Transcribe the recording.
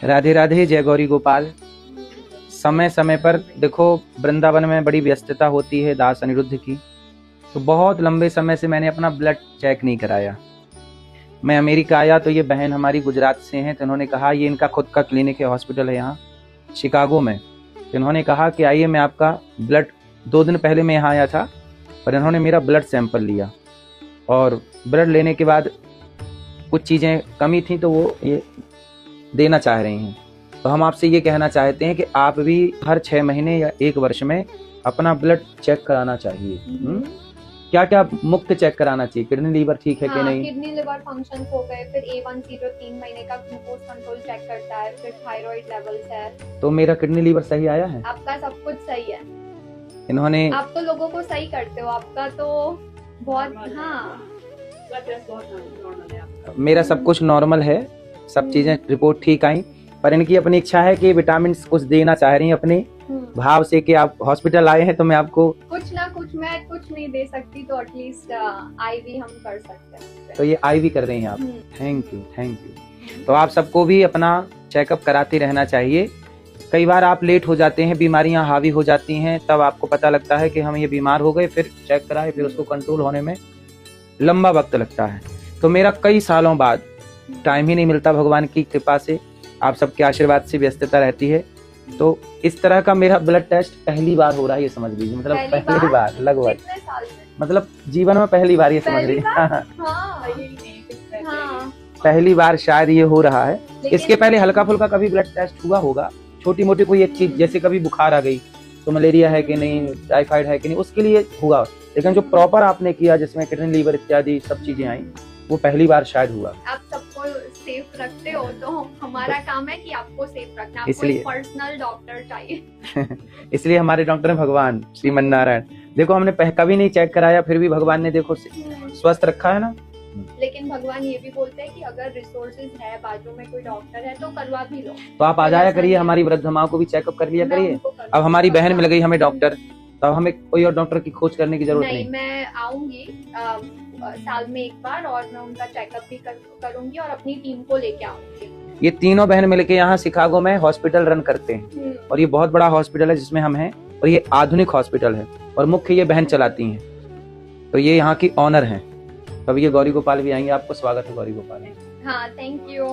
राधे राधे, जय गौरी गोपाल। समय समय पर देखो, वृंदावन में बड़ी व्यस्तता होती है दास अनिरुद्ध की, तो बहुत लंबे समय से मैंने अपना ब्लड चेक नहीं कराया। मैं अमेरिका आया तो ये बहन हमारी गुजरात से हैं, तो इन्होंने कहा, ये इनका खुद का क्लिनिक है, हॉस्पिटल है यहाँ शिकागो में। तो इन्होंने कहा कि आइए मैं आपका ब्लड, 2 दिन पहले मैं यहाँ आया था, पर इन्होंने मेरा ब्लड सैंपल लिया और ब्लड लेने के बाद कुछ चीज़ें कमी थी तो वो ये देना चाह रही हैं। तो हम आपसे ये कहना चाहते हैं कि आप भी हर 6 महीने या 1 वर्ष में अपना ब्लड चेक कराना चाहिए। क्या क्या मुख्य चेक कराना चाहिए? किडनी लीवर ठीक है कि नहीं? किडनी लिवर फंक्शन हो गए, फिर A1C 3 महीने का ग्लूकोज कंट्रोल चेक करता है, फिर थायराइड लेवल्स है। तो मेरा किडनी लीवर सही आया है? आपका सब कुछ सही है। इन्होंने, आप तो लोगों को सही करते हो, आपका तो बहुत, हाँ मेरा सब कुछ नॉर्मल है, सब चीजें रिपोर्ट ठीक आई, पर इनकी अपनी इच्छा है कि विटामिन कुछ देना चाह रही हैं अपने भाव से कि आप हॉस्पिटल आए हैं तो मैं आपको कुछ ना कुछ, मैं कुछ नहीं दे सकती तो एटलीस्ट आईवी हम कर सकते हैं। तो ये आईवी कर रही हैं आप। Thank you. तो आप सबको भी अपना चेकअप कराते रहना चाहिए। कई बार आप लेट हो जाते हैं, बीमारियां हावी हो जाती हैं, तब आपको पता लगता है कि हम ये बीमार हो गए, फिर चेक कराए, फिर उसको कंट्रोल होने में लंबा वक्त लगता है। तो मेरा कई सालों बाद, टाइम ही नहीं मिलता, भगवान की कृपा से, आप सबके आशीर्वाद से व्यस्तता रहती है, तो इस तरह का मेरा ब्लड टेस्ट पहली बार हो रहा है, ये समझ लीजिए। मतलब पहली बार लगभग, मतलब जीवन में पहली बार, ये समझ लीजिए। पहली बार शायद ये हो रहा है। इसके पहले हल्का फुल्का कभी ब्लड टेस्ट हुआ होगा, छोटी मोटी कोई एक चीज, जैसे कभी बुखार आ गई तो मलेरिया है कि नहीं, टाइफाइड है कि नहीं, उसके लिए हुआ। लेकिन जो प्रॉपर आपने किया, जिसमें किडनी लीवर इत्यादि सब चीजें आई, वो पहली बार शायद हुआ। आप सबको सेफ रखते हो, तो हमारा काम है कि आपको सेफ रखना। आपको इसलिए पर्सनल डॉक्टर चाहिए। इसलिए हमारे डॉक्टर है भगवान श्रीमन नारायण। देखो, हमने कभी नहीं चेक कराया, फिर भी भगवान ने देखो स्वस्थ रखा है ना। लेकिन भगवान ये भी बोलते हैं कि अगर रिसोर्सेज है, बाजू में कोई डॉक्टर है, तो करवा भी लो। तो आप आ जाया करिए, हमारी वृद्ध माँ को भी चेकअप कर लिया करिए। अब हमारी बहन मिल गई हमें डॉक्टर, तो अब हमें कोई और डॉक्टर की खोज करने की जरूरत नहीं। मैं आऊंगी साल में एक बार, और मैं उनका चेकअप भी करूंगी और अपनी टीम को लेके आऊंगी। ये तीनों बहन मिलके यहाँ शिकागो में हॉस्पिटल रन करते हैं, और ये बहुत बड़ा हॉस्पिटल है जिसमें हम हैं, और ये आधुनिक हॉस्पिटल है, और मुख्य ये बहन चलाती हैं, तो ये यहाँ की ऑनर हैं। तब ये गौरी गोपाल भी आएंगे, आपको स्वागत है गौरी गोपाल। हाँ, थैंक यू।